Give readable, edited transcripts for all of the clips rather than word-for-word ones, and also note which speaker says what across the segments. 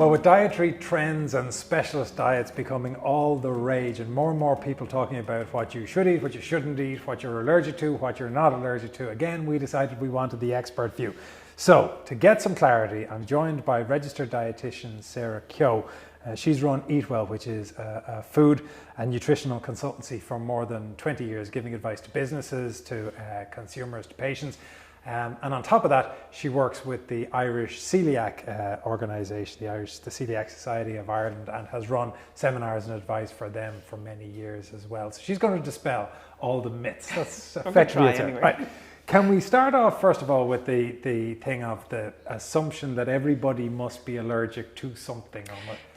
Speaker 1: Well, with dietary trends and specialist diets becoming all the rage and more people talking about what you should eat, what you shouldn't eat, what you're allergic to, what you're not allergic to, again, we decided we wanted the expert view. So, to get some clarity, I'm joined by registered dietitian Sarah Keogh. She's run Eatwell, which is a food and nutritional consultancy for more than 20 years, giving advice to businesses, to consumers, to patients. And on top of that, she works with the Irish Celiac organisation, the Coeliac Society of Ireland, and has run seminars and advice for them for many years as well. So she's going to dispel all the myths. That's effectively it. Anyway. Right. Can we start off, first of all, with the thing of the assumption that everybody must be allergic to something?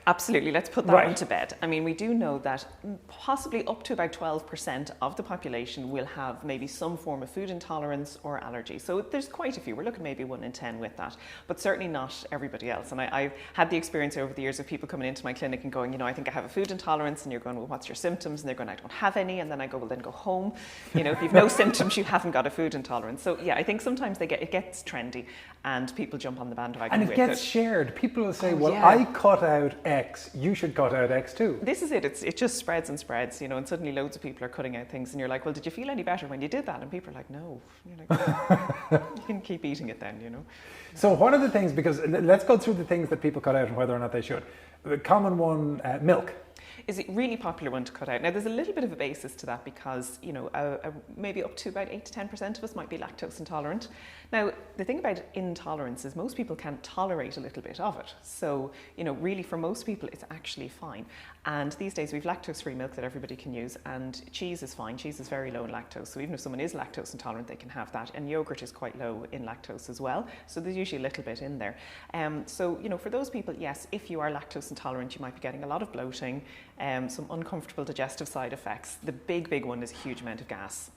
Speaker 2: Absolutely, let's put that one to bed. I mean, we do know that possibly up to about 12% of the population will have maybe some form of food intolerance or allergy. So there's quite a few. We're looking maybe 1 in 10 with that, but certainly not everybody else. And I've had the experience over the years of people coming into my clinic and going, I think I have a food intolerance, and you're going, well, what's your symptoms? And they're going, I don't have any. And then I go, well, then go home. If you've no symptoms, you haven't got a food intolerance. So yeah, I think sometimes it gets trendy and people jump on the bandwagon with it.
Speaker 1: And it gets shared. People will say, I cut out X, you should cut out X too.
Speaker 2: This is it. It just spreads and spreads, and suddenly loads of people are cutting out things and you're like, well, did you feel any better when you did that? And people are like, no. And you're like, you can keep eating it then,
Speaker 1: So what are the things, because let's go through the things that people cut out and whether or not they should. The common one, milk.
Speaker 2: Is a really popular one to cut out. Now, there's a little bit of a basis to that because, maybe up to about 8 to 10% of us might be lactose intolerant. Now, the thing about intolerance is most people can tolerate a little bit of it. So, really for most people, it's actually fine. And these days we've lactose-free milk that everybody can use, and cheese is fine. Cheese is very low in lactose. So even if someone is lactose intolerant, they can have that. And yogurt is quite low in lactose as well. So there's usually a little bit in there. So, for those people, yes, if you are lactose intolerant, you might be getting a lot of bloating, some uncomfortable digestive side effects. The big one is a huge amount of gas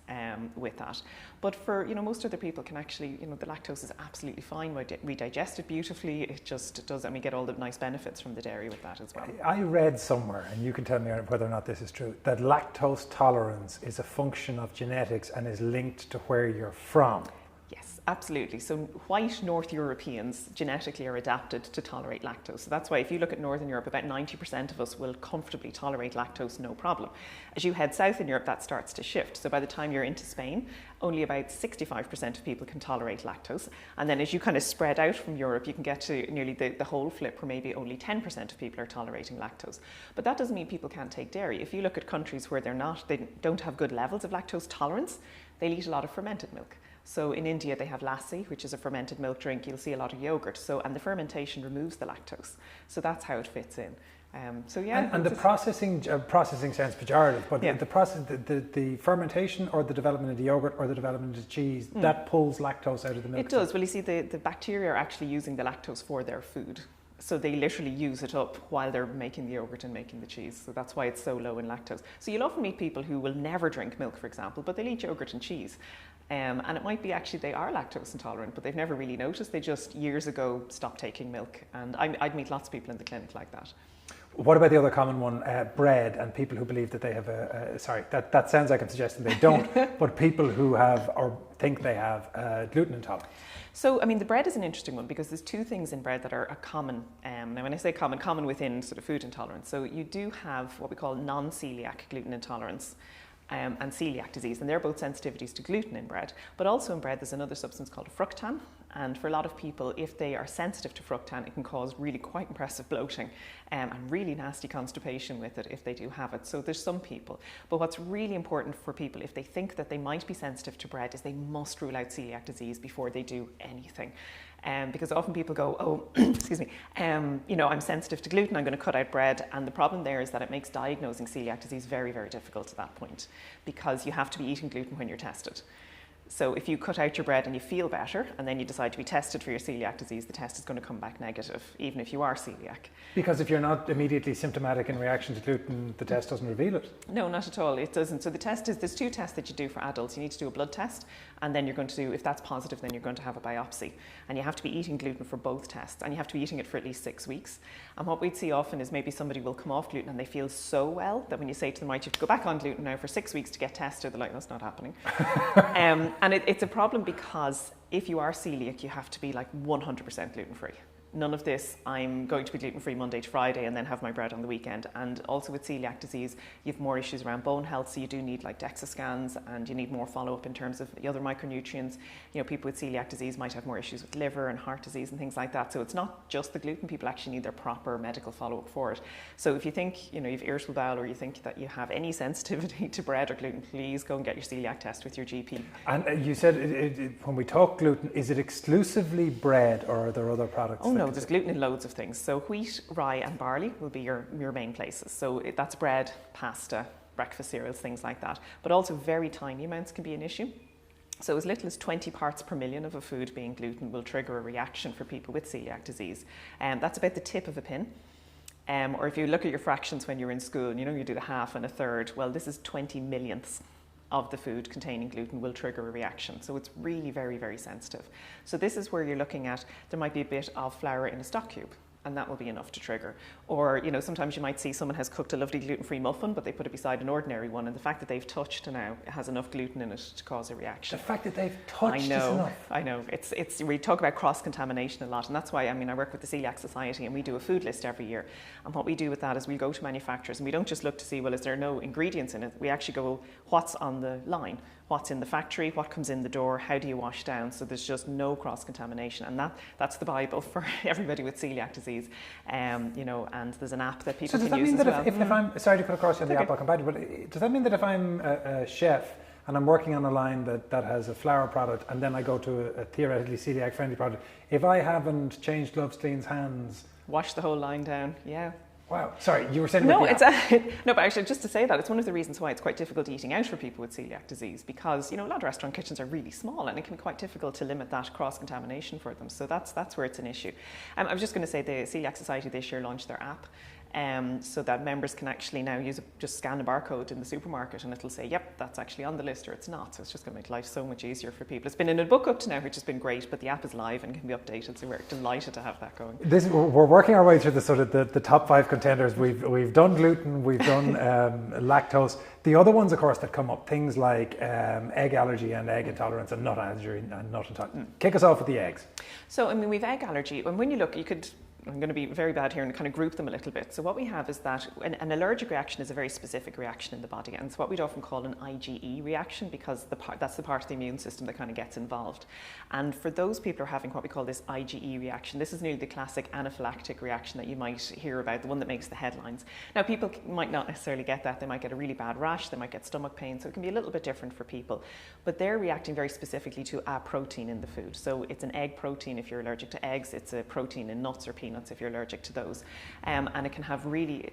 Speaker 2: with that. But for, most other people can actually, the lactose is absolutely fine. We digest it beautifully. It just does, and we get all the nice benefits from the dairy with that as well. I
Speaker 1: read somewhere, and you can tell me whether or not this is true, that lactose tolerance is a function of genetics and is linked to where you're from.
Speaker 2: Yes, absolutely. So white North Europeans genetically are adapted to tolerate lactose. So that's why if you look at Northern Europe, about 90% of us will comfortably tolerate lactose, no problem. As you head south in Europe, that starts to shift. So by the time you're into Spain, only about 65% of people can tolerate lactose. And then as you kind of spread out from Europe, you can get to nearly the whole flip where maybe only 10% of people are tolerating lactose. But that doesn't mean people can't take dairy. If you look at countries where they don't have good levels of lactose tolerance, they'll eat a lot of fermented milk. So in India, they have lassi, which is a fermented milk drink. You'll see a lot of yogurt. And the fermentation removes the lactose. So that's how it fits in. And the processing sounds pejorative, but the process, the fermentation or the development of the yogurt or the development of cheese, that pulls lactose out of the milk. It does. Well, you see, the bacteria are actually using the lactose for their food. So they literally use it up while they're making the yogurt and making the cheese. So that's why it's so low in lactose. So you'll often meet people who will never drink milk, for example, but they'll eat yogurt and cheese. And it might be actually they are lactose intolerant, but they've never really noticed. They just years ago stopped taking milk. And I'd meet lots of people in the clinic like that.
Speaker 1: What about the other common one, bread, and people who believe that they have that sounds like I'm suggesting they don't, but people who have or think they have gluten intolerance.
Speaker 2: So, the bread is an interesting one because there's two things in bread that are common. Now, when I say common within sort of food intolerance. So you do have what we call non-celiac gluten intolerance. And celiac disease, and they're both sensitivities to gluten in bread. But also in bread, there's another substance called fructan. And for a lot of people, if they are sensitive to fructan, it can cause really quite impressive bloating and really nasty constipation with it if they do have it. So there's some people. But what's really important for people, if they think that they might be sensitive to bread, is they must rule out celiac disease before they do anything. Because often people go, excuse me, I'm sensitive to gluten, I'm going to cut out bread. And the problem there is that it makes diagnosing celiac disease very, very difficult at that point because you have to be eating gluten when you're tested. So if you cut out your bread and you feel better and then you decide to be tested for your celiac disease, the test is going to come back negative, even if you are celiac.
Speaker 1: Because if you're not immediately symptomatic in reaction to gluten, the test doesn't reveal it?
Speaker 2: No, not at all. It doesn't. So the test is, there's two tests that you do for adults. You need to do a blood test, and then you're going to do, if that's positive, then you're going to have a biopsy. And you have to be eating gluten for both tests, and you have to be eating it for at least 6 weeks. And what we'd see often is maybe somebody will come off gluten and they feel so well that when you say to them, right, you have to go back on gluten now for 6 weeks to get tested, they're like, that's not happening. And it's a problem because if you are celiac, you have to be like 100% gluten-free. None of this, I'm going to be gluten-free Monday to Friday and then have my bread on the weekend. And also with celiac disease, you have more issues around bone health, so you do need like DEXA scans and you need more follow-up in terms of the other micronutrients. You know, people with celiac disease might have more issues with liver and heart disease and things like that. So it's not just the gluten, people actually need their proper medical follow-up for it. So if you think, you know, you've irritable bowel or you think that you have any sensitivity to bread or gluten, please go and get your celiac test with your GP.
Speaker 1: And you said when we talk gluten, is it exclusively bread or are there other products?
Speaker 2: Oh no, there's gluten in loads of things. So wheat, rye and barley will be your main places. So that's bread, pasta, breakfast cereals, things like that. But also very tiny amounts can be an issue. So as little as 20 parts per million of a food being gluten will trigger a reaction for people with celiac disease. That's about the tip of a pin. Or if you look at your fractions when you're in school, you know, you do the half and a third. Well, this is 20 millionths of the food containing gluten will trigger a reaction. So it's really very, very sensitive. So this is where you're looking at, there might be a bit of flour in a stock cube, and that will be enough to trigger. Or, you know, sometimes you might see someone has cooked a lovely gluten-free muffin, but they put it beside an ordinary one, and the fact that they've touched now it has enough gluten in it to cause a reaction.
Speaker 1: The fact that they've touched is enough.
Speaker 2: I know. It's we talk about cross-contamination a lot, and that's why, I mean, I work with the Coeliac Society, and we do a food list every year. And what we do with that is we go to manufacturers, and we don't just look to see, well, is there no ingredients in it? We actually go, what's on the line? What's in the factory, what comes in the door, how do you wash down? So there's just no cross-contamination, and that's the Bible for everybody with celiac disease. You know, and there's an app that people can use as well. So does that mean that if I'm, sorry to cut across you on the app, I'll come back to you, but does that mean that if I'm a chef and I'm working on a line that has a flour product and then I go to a theoretically celiac-friendly product, if I haven't changed gloves, cleans hands... Wash the whole line down, yeah.
Speaker 1: Wow, sorry, you were saying
Speaker 2: no, but actually, just to say that, it's one of the reasons why it's quite difficult eating out for people with celiac disease, because, you know, a lot of restaurant kitchens are really small and it can be quite difficult to limit that cross-contamination for them. So that's where it's an issue. I was just going to say the Coeliac Society this year launched their app. So that members can actually now just scan a barcode in the supermarket and it'll say, yep, that's actually on the list or it's not. So it's just going to make life so much easier for people. It's been in a book up to now, which has been great, but the app is live and can be updated. So we're delighted to have that going.
Speaker 1: We're working our way through the sort of the top 5 contenders. We've done gluten, we've done lactose. The other ones, of course, that come up, things like egg allergy and egg intolerance and nut allergy and nut intolerance. Kick us off with the eggs.
Speaker 2: So, I mean, we've egg allergy. And when you look, I'm going to be very bad here and kind of group them a little bit. So what we have is that an allergic reaction is a very specific reaction in the body, and it's what we'd often call an IgE reaction, because that's the part of the immune system that kind of gets involved. And for those people who are having what we call this IgE reaction, this is nearly the classic anaphylactic reaction that you might hear about, the one that makes the headlines. Now, people might not necessarily get that. They might get a really bad rash, they might get stomach pain, so it can be a little bit different for people. But they're reacting very specifically to a protein in the food. So it's an egg protein if you're allergic to eggs, it's a protein in nuts or peanuts if you're allergic to those. And it can have really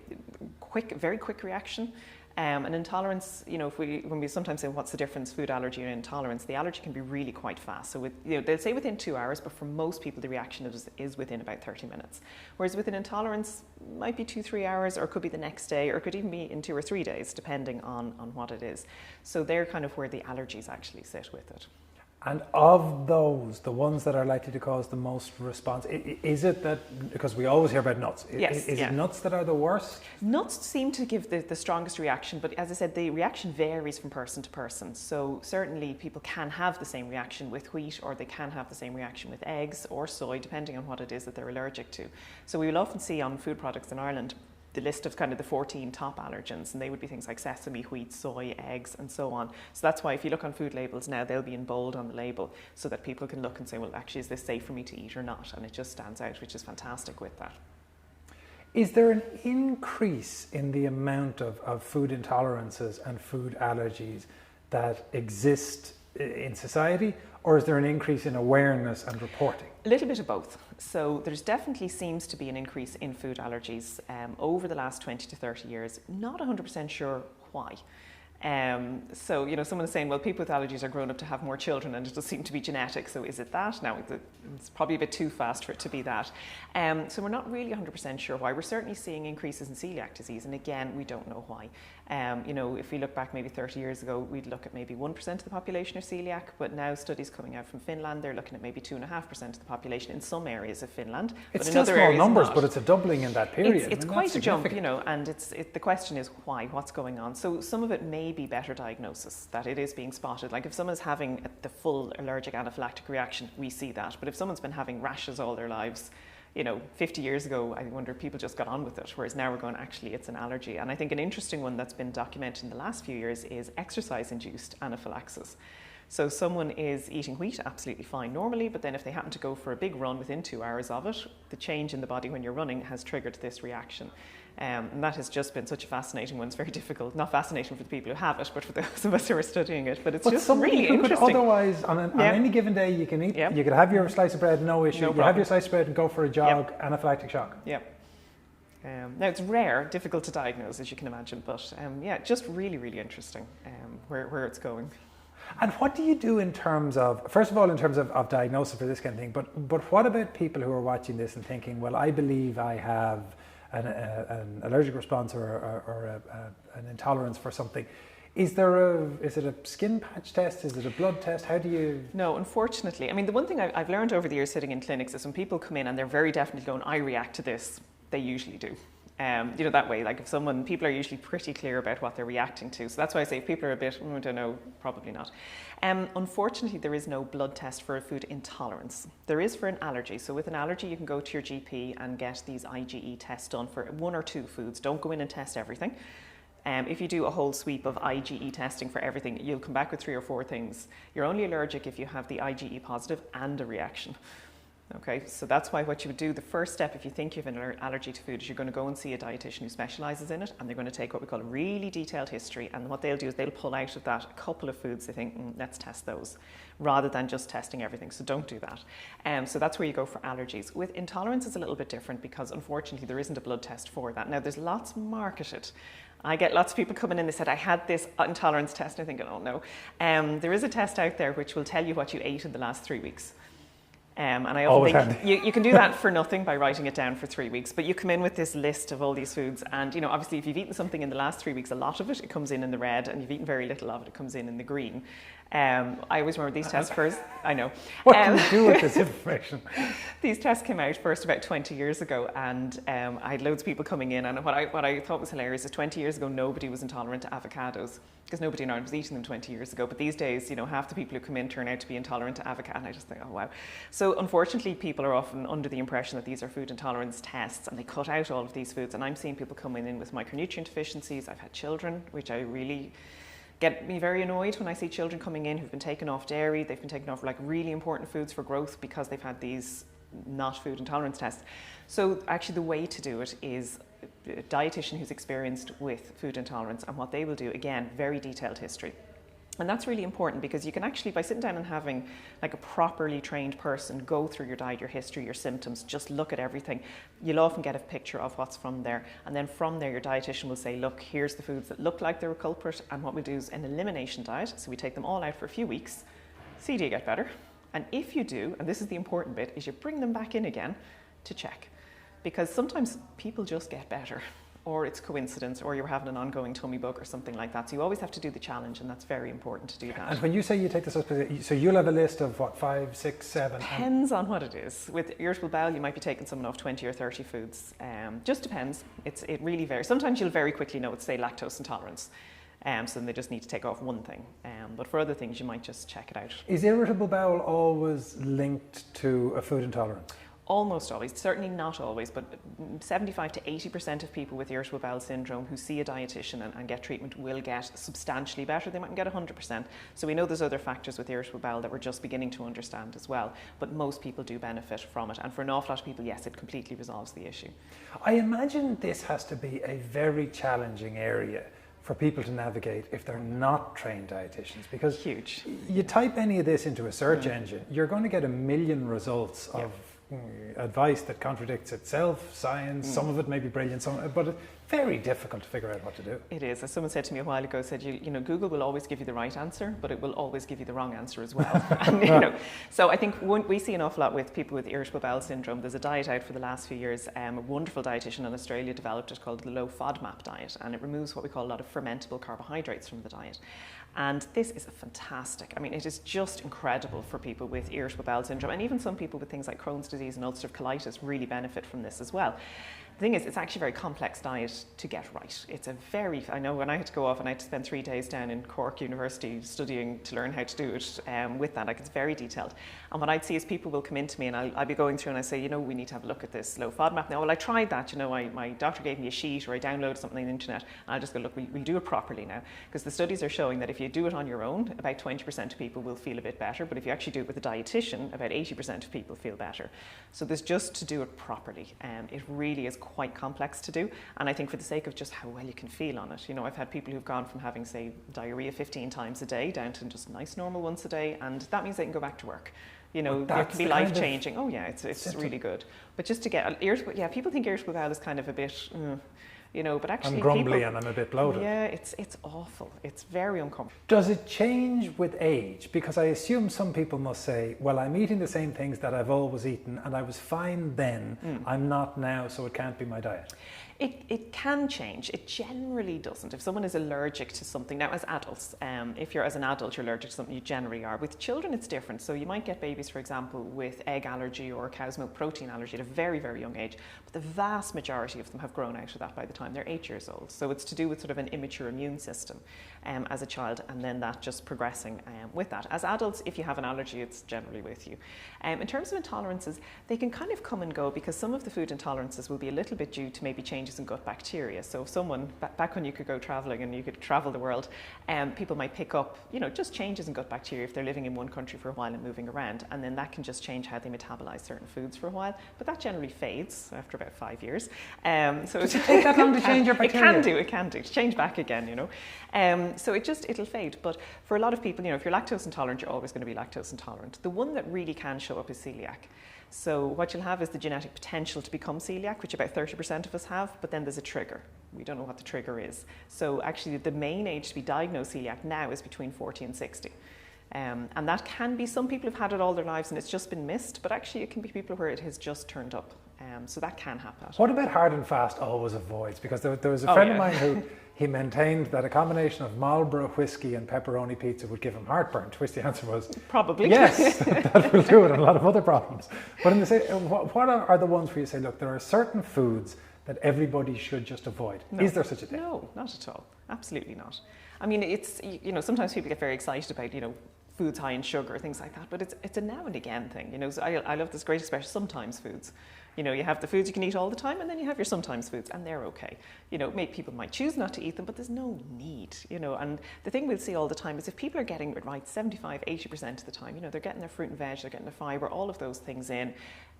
Speaker 2: very quick reaction. An intolerance, you know, when we sometimes say what's the difference, food allergy and intolerance, the allergy can be really quite fast. So they'll say within 2 hours, but for most people the reaction is within about 30 minutes. Whereas with an intolerance, it might be 2-3 hours, or it could be the next day, or it could even be in 2 or 3 days, depending on what it is. So they're kind of where the allergies actually sit with it.
Speaker 1: And of those, the ones that are likely to cause the most response, is it that, because we always hear about nuts,
Speaker 2: yes,
Speaker 1: is it nuts that are the worst?
Speaker 2: Nuts seem to give the strongest reaction, but as I said, the reaction varies from person to person. So certainly people can have the same reaction with wheat, or they can have the same reaction with eggs or soy, depending on what it is that they're allergic to. So we will often see on food products in Ireland the list of kind of the 14 top allergens, and they would be things like sesame, wheat, soy, eggs, and so on. So that's why if you look on food labels now, they'll be in bold on the label so that people can look and say, well, actually, is this safe for me to eat or not? And it just stands out, which is fantastic with that.
Speaker 1: Is there an increase in the amount of food intolerances and food allergies that exist in society, or is there an increase in awareness and reporting?
Speaker 2: A little bit of both. So there's definitely seems to be an increase in food allergies over the last 20 to 30 years. Not 100% sure why. So, you know, someone is saying, well, people with allergies are grown up to have more children and it does seem to be genetic. So is it that? Now, it's probably a bit too fast for it to be that. So we're not really 100% sure why. We're certainly seeing increases in celiac disease. And again, we don't know why. You know, if we look back maybe 30 years ago, we'd look at maybe 1% of the population are celiac. But now studies coming out from Finland, they're looking at maybe 2.5% of the population in some areas of Finland.
Speaker 1: It's still small numbers, but it's a doubling in that period.
Speaker 2: It's quite a jump, you know, and the question is why, what's going on? So some of it may be better diagnosis, that it is being spotted. Like if someone's having the full allergic anaphylactic reaction, we see that. But if someone's been having rashes all their lives, 50 years ago, I wonder if people just got on with it, whereas now we're going, actually, it's an allergy. And I think an interesting one that's been documented in the last few years is exercise-induced anaphylaxis. So someone is eating wheat absolutely fine normally, but then if they happen to go for a big run within 2 hours of it, the change in the body when you're running has triggered this reaction. And that has just been such a fascinating one. It's very difficult, not fascinating for the people who have it, but for those of us who are studying it. But it's just really interesting.
Speaker 1: Could otherwise, on any given day, you can eat, you could have your slice of bread, no issue. You have your slice of bread and go for a jog, anaphylactic shock.
Speaker 2: Yeah. Now, it's rare, difficult to diagnose, as you can imagine, but just really, really interesting where it's going.
Speaker 1: And what do you do in terms of, first of all, in terms of diagnosis for this kind of thing, but what about people who are watching this and thinking, well, I believe I have an allergic response or an intolerance for something. Is it a skin patch test? Is it a blood test? How do you?
Speaker 2: No, unfortunately. I mean, the one thing I've learned over the years sitting in clinics is when people come in and they're very definitely going, I react to this, they usually do. That way, like people are usually pretty clear about what they're reacting to. So that's why I say if people are a bit, I don't know, probably not. Unfortunately, there is no blood test for a food intolerance. There is for an allergy. So with an allergy, you can go to your GP and get these IgE tests done for 1 or 2 foods. Don't go in and test everything. If you do a whole sweep of IgE testing for everything, you'll come back with 3 or 4 things. You're only allergic if you have the IgE positive and a reaction. Okay, so that's why what you would do, the first step if you think you have an allergy to food is you're going to go and see a dietitian who specialises in it, and they're going to take what we call a really detailed history, and what they'll do is they'll pull out of that a couple of foods they think, let's test those, rather than just testing everything, so don't do that. So that's where you go for allergies. With intolerance it's a little bit different because unfortunately there isn't a blood test for that. Now there's lots marketed. I get lots of people coming in, they said, I had this intolerance test, and I think, oh no. There is a test out there which will tell you what you ate in the last 3 weeks. And I often think you can do that for nothing by writing it down for 3 weeks, but you come in with this list of all these foods, and obviously if you've eaten something in the last 3 weeks, a lot of it comes in the red, and you've eaten very little of it, it comes in the green. I always remember these tests first. I know.
Speaker 1: What can you do with this information?
Speaker 2: These tests came out first about 20 years ago, and I had loads of people coming in, and what I thought was hilarious is 20 years ago nobody was intolerant to avocados, because nobody in Ireland was eating them 20 years ago. But these days, half the people who come in turn out to be intolerant to avocado, and I just think, oh wow. So unfortunately, people are often under the impression that these are food intolerance tests, and they cut out all of these foods. And I'm seeing people coming in with micronutrient deficiencies. I've had children, which I really get me very annoyed when I see children coming in who've been taken off dairy, they've been taken off like really important foods for growth because they've had these not food intolerance tests. So actually the way to do it is a dietitian who's experienced with food intolerance, and what they will do, again, very detailed history. And that's really important because you can actually, by sitting down and having like a properly trained person go through your diet, your history, your symptoms, just look at everything, you'll often get a picture of what's from there. And then from there, your dietitian will say, look, here's the foods that look like they're a culprit, and what we'll do is an elimination diet. So we take them all out for a few weeks, see do you get better. And if you do, and this is the important bit, is you bring them back in again to check. Because sometimes people just get better, or it's coincidence, or you're having an ongoing tummy bug or something like that. So you always have to do the challenge, and that's very important to do that.
Speaker 1: And when you say you take this, so you'll have a list of what, 5, 6, 7?
Speaker 2: Depends on what it is. With irritable bowel, you might be taking someone off 20 or 30 foods. Just depends. It really varies. Sometimes you'll very quickly know it's, say, lactose intolerance. So then they just need to take off one thing. But for other things, you might just check it out.
Speaker 1: Is irritable bowel always linked to a food intolerance?
Speaker 2: Almost always, certainly not always, but 75 to 80% of people with irritable bowel syndrome who see a dietitian and get treatment will get substantially better. They mightn't get 100%. So we know there's other factors with irritable bowel that we're just beginning to understand as well. But most people do benefit from it. And for an awful lot of people, yes, it completely resolves the issue.
Speaker 1: I imagine this has to be a very challenging area for people to navigate if they're not trained dietitians, because
Speaker 2: huge.
Speaker 1: You type any of this into a search engine, you're going to get a million results of advice that contradicts itself, science, some of it may be brilliant, but it's very difficult to figure out what to do.
Speaker 2: It is. As someone said to me a while ago, said, Google will always give you the right answer, but it will always give you the wrong answer as well. And, so I think we see an awful lot with people with irritable bowel syndrome. There's a diet out for the last few years. A wonderful dietitian in Australia developed it called the low FODMAP diet, and it removes what we call a lot of fermentable carbohydrates from the diet. And this is fantastic. I mean, it is just incredible for people with irritable bowel syndrome, and even some people with things like Crohn's disease and ulcerative colitis really benefit from this as well. The thing is, it's actually a very complex diet to get right. It's a very, I know when I had to go off and I had to spend 3 days down in Cork University studying to learn how to do it with that, like it's very detailed. And what I'd see is people will come into me and I'll be going through and I say, you know, we need to have a look at this low FODMAP now. Well, I tried that, you know, my doctor gave me a sheet or I downloaded something on the internet and I'll just go, look, we'll do it properly now. Because the studies are showing that if you do it on your own, about 20% of people will feel a bit better. But if you actually do it with a dietitian, about 80% of people feel better. So there's just to do it properly. It really is quite complex to do. And I think for the sake of just how well you can feel on it, you know, I've had people who've gone from having, say, diarrhea 15 times a day down to just nice normal once a day. And that means they can go back to work. You know, it can be life-changing. Oh yeah, it's really good. But just to get irritable, yeah, people think irritable bowel is kind of a bit, you know, but actually
Speaker 1: I'm grumbly and I'm a bit bloated.
Speaker 2: Yeah, it's awful. It's very uncomfortable.
Speaker 1: Does it change with age? Because I assume some people must say, well, I'm eating the same things that I've always eaten and I was fine then, I'm not now, so it can't be my diet.
Speaker 2: It can change. It generally doesn't. If someone is allergic to something, now as adults, if you're as an adult, you're allergic to something, you generally are. With children, it's different. So you might get babies, for example, with egg allergy or cow's milk protein allergy at a very, very young age. But the vast majority of them have grown out of that by the time they're 8 years old. So it's to do with sort of an immature immune system as a child, and then that just progressing with that. As adults, if you have an allergy, it's generally with you. In terms of intolerances, they can kind of come and go because some of the food intolerances will be a little bit due to maybe changes in gut bacteria. So if someone, back when you could go travelling and you could travel the world, people might pick up, you know, just changes in gut bacteria if they're living in one country for a while and moving around, and then that can just change how they metabolize certain foods for a while. But that generally fades after about 5 years. So does
Speaker 1: it take that long to change your bacteria?
Speaker 2: It can do. Change back again, you know. So it'll fade. But for a lot of people, you know, if you're lactose intolerant, you're always going to be lactose intolerant. The one that really can show up is celiac. So what you'll have is the genetic potential to become celiac, which about 30% of us have, but then there's a trigger. We don't know what the trigger is. So actually the main age to be diagnosed celiac now is between 40 and 60. And that can be, some people have had it all their lives and it's just been missed, but actually it can be people where it has just turned up. So that can happen.
Speaker 1: What about hard and fast always avoids? Because there was a friend of mine who he maintained that a combination of Marlboro whiskey and pepperoni pizza would give him heartburn. To which the answer was
Speaker 2: probably
Speaker 1: yes, that will do it, and a lot of other problems. But in the same, what are the ones where you say, look, there are certain foods that everybody should just avoid? No. Is there such a thing?
Speaker 2: No, not at all. Absolutely not. I mean, it's, you know, sometimes people get very excited about, you know, foods high in sugar, things like that, but it's a now and again thing, you know. So I love this great expression, sometimes foods. You know, you have the foods you can eat all the time, and then you have your sometimes foods, and they're okay. You know, people might choose not to eat them, but there's no need, you know. And the thing we'll see all the time is if people are getting it right 75, 80% of the time, you know, they're getting their fruit and veg, they're getting their fibre, all of those things in.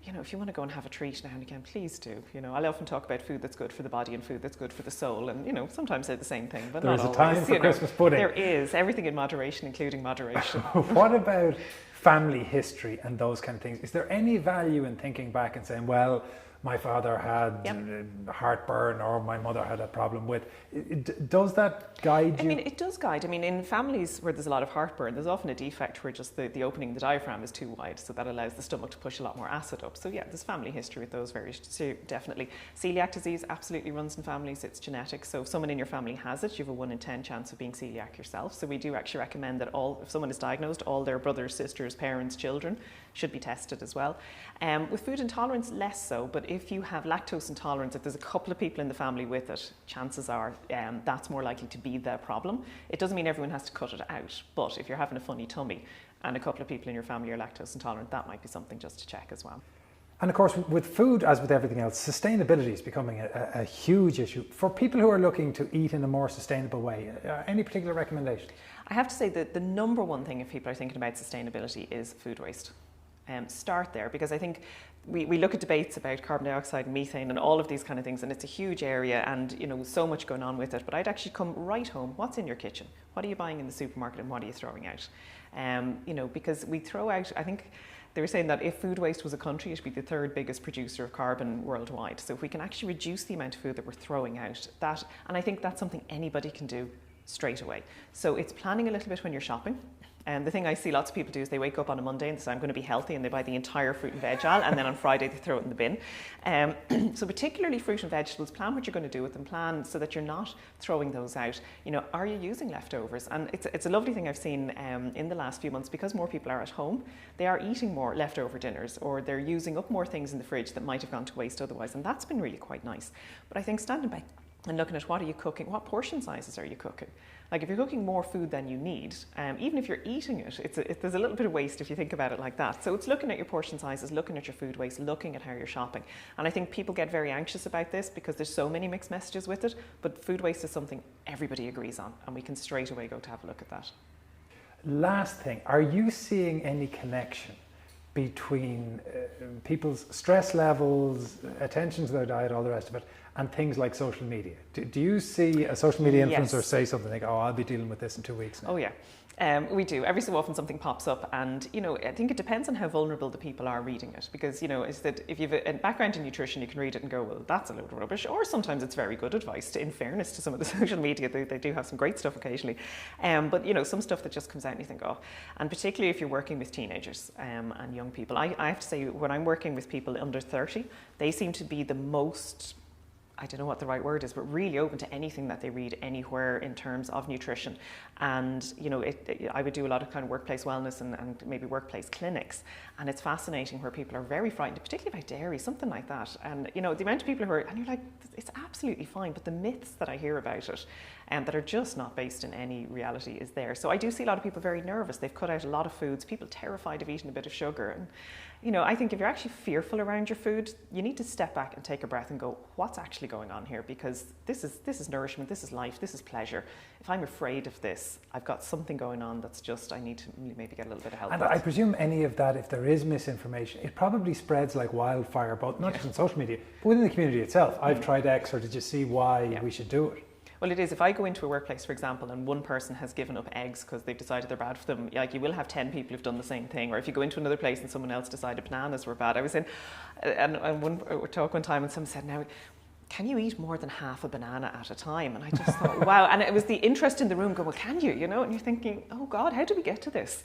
Speaker 2: You know, if you want to go and have a treat now and again, please do. You know, I'll often talk about food that's good for the body and food that's good for the soul, and, you know, sometimes they're the same thing, but not always.
Speaker 1: There is a time for Christmas pudding.
Speaker 2: There is. Everything in moderation, including moderation.
Speaker 1: What about family history and those kind of things? Is there any value in thinking back and saying, well, my father had heartburn or my mother had a problem with? Does that guide you?
Speaker 2: I mean, it does guide. I mean, in families where there's a lot of heartburn, there's often a defect where just the opening of the diaphragm is too wide, so that allows the stomach to push a lot more acid up. So yeah, there's family history with those definitely. Celiac disease absolutely runs in families. It's genetic. So if someone in your family has it, you have a 1 in 10 chance of being celiac yourself. So we do actually recommend that if someone is diagnosed, all their brothers, sisters, parents, children should be tested as well. With food intolerance, less so, but if you have lactose intolerance, if there's a couple of people in the family with it, chances are that's more likely to be the problem. It doesn't mean everyone has to cut it out, but if you're having a funny tummy and a couple of people in your family are lactose intolerant, that might be something just to check as well.
Speaker 1: And of course, with food, as with everything else, sustainability is becoming a huge issue. For people who are looking to eat in a more sustainable way, any particular recommendation?
Speaker 2: I have to say that the number one thing if people are thinking about sustainability is food waste. Start there, because I think we look at debates about carbon dioxide and methane and all of these kind of things, and it's a huge area and, you know, so much going on with it. But I'd actually come right home. What's in your kitchen? What are you buying in the supermarket and what are you throwing out? You know, because we throw out, I think they were saying that if food waste was a country, it would be the 3rd biggest producer of carbon worldwide. So if we can actually reduce the amount of food that we're throwing out, and I think that's something anybody can do straight away. So it's planning a little bit when you're shopping. And the thing I see lots of people do is they wake up on a Monday and say, I'm going to be healthy, and they buy the entire fruit and veg aisle, and then on Friday they throw it in the bin. So particularly fruit and vegetables, plan what you're going to do with them, plan so that you're not throwing those out. You know, are you using leftovers? And it's a lovely thing I've seen in the last few months, because more people are at home, they are eating more leftover dinners, or they're using up more things in the fridge that might have gone to waste otherwise, and that's been really quite nice. But I think standing back and looking at what are you cooking, what portion sizes are you cooking? Like if you're cooking more food than you need, even if you're eating it, there's a little bit of waste if you think about it like that. So it's looking at your portion sizes, looking at your food waste, looking at how you're shopping. And I think people get very anxious about this because there's so many mixed messages with it, but food waste is something everybody agrees on, and we can straight away go to have a look at that.
Speaker 1: Last thing, are you seeing any connection between people's stress levels, attention to their diet, all the rest of it, and things like social media? Do you see a social media influencer say something like, oh, I'll be dealing with this in 2 weeks now?
Speaker 2: Oh yeah. We do. Every so often something pops up, and you know, I think it depends on how vulnerable the people are reading it, because you know, is that if you have a background in nutrition, you can read it and go, well, that's a load of rubbish, or sometimes it's very good advice. In fairness to some of the social media, they do have some great stuff occasionally, but you know, some stuff that just comes out and you think, oh, and particularly if you're working with teenagers and young people, I have to say, when I'm working with people under 30, they seem to be the most, I don't know what the right word is, but really open to anything that they read anywhere in terms of nutrition. And, you know, I would do a lot of kind of workplace wellness and maybe workplace clinics. And it's fascinating where people are very frightened, particularly about dairy, something like that. And, you know, the amount of people who are, and you're like, it's absolutely fine. But the myths that I hear about it that are just not based in any reality is there. So I do see a lot of people very nervous. They've cut out a lot of foods, people terrified of eating a bit of sugar. And, you know, I think if you're actually fearful around your food, you need to step back and take a breath and go, what's actually going on here? Because this is nourishment, this is life, this is pleasure. If I'm afraid of this, I've got something going on that's just, I need to maybe get a little bit of help.
Speaker 1: And I presume any of that, if there is misinformation, it probably spreads like wildfire, both not just on social media, but within the community itself. I've tried X, or did you see why we should do it?
Speaker 2: Well, it is. If I go into a workplace, for example, and one person has given up eggs because they've decided they're bad for them, like you will have 10 people who've done the same thing. Or if you go into another place and someone else decided bananas were bad. I was in one talk one time and someone said, now, can you eat more than half a banana at a time? And I just thought, wow. And it was the interest in the room going, well, can you? You know, and you're thinking, oh God, how did we get to this?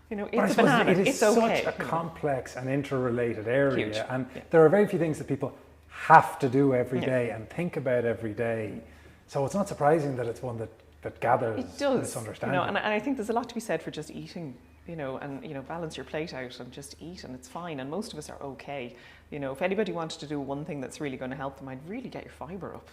Speaker 2: You know, it's a banana, it's okay.
Speaker 1: It is such a complex and interrelated area.
Speaker 2: Huge.
Speaker 1: And there are very few things that people have to do every day and think about every day. So it's not surprising that it's one that gathers misunderstanding.
Speaker 2: You know, and I think there's a lot to be said for just eating, you know, and, you know, balance your plate out and just eat, and it's fine. And most of us are okay. You know, if anybody wanted to do one thing that's really going to help them, I'd really get your fibre up.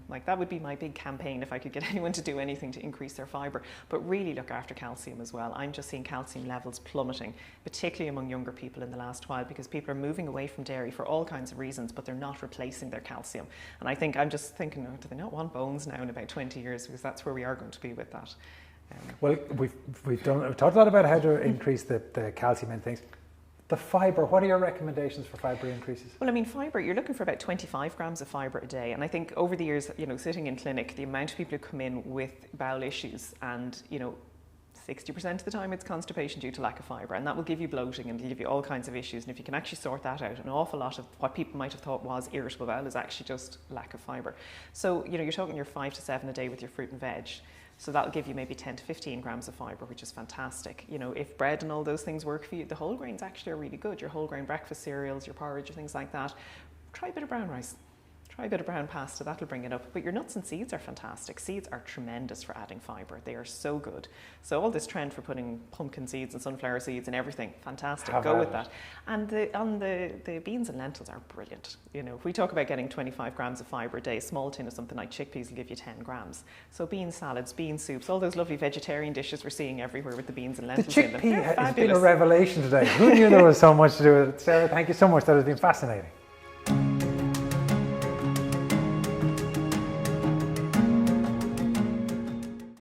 Speaker 2: Like that would be my big campaign if I could get anyone to do anything to increase their fibre. But really look after calcium as well. I'm just seeing calcium levels plummeting, particularly among younger people in the last while, because people are moving away from dairy for all kinds of reasons, but they're not replacing their calcium. And I think I'm just thinking, oh, do they not want bones now in about 20 years? Because that's where we are going to be with that.
Speaker 1: Well, we've talked a lot about how to increase the calcium and things. The fibre, what are your recommendations for fibre increases? Well,
Speaker 2: I mean, fibre, you're looking for about 25 grams of fibre a day. And I think over the years, you know, sitting in clinic, the amount of people who come in with bowel issues, and, you know, 60% of the time it's constipation due to lack of fibre, and that will give you bloating and give you all kinds of issues. And if you can actually sort that out, an awful lot of what people might have thought was irritable bowel is actually just lack of fibre. So, you know, you're talking your 5 to 7 a day with your fruit and veg. So that'll give you maybe 10 to 15 grams of fibre, which is fantastic. You know, if bread and all those things work for you, the whole grains actually are really good. Your whole grain breakfast cereals, your porridge, things like that. Try a bit of brown rice. Try a bit of brown pasta, that'll bring it up. But your nuts and seeds are fantastic. Seeds are tremendous for adding fibre. They are so good. So all this trend for putting pumpkin seeds and sunflower seeds and everything, fantastic. Go with that. And the beans and lentils are brilliant. You know, if we talk about getting 25 grams of fibre a day, a small tin of something like chickpeas will give you 10 grams. So bean salads, bean soups, all those lovely vegetarian dishes we're seeing everywhere with the beans and lentils in them.
Speaker 1: The chickpea has been a revelation today. Who knew there was so much to do with it? Sarah, thank you so much. That has been fascinating.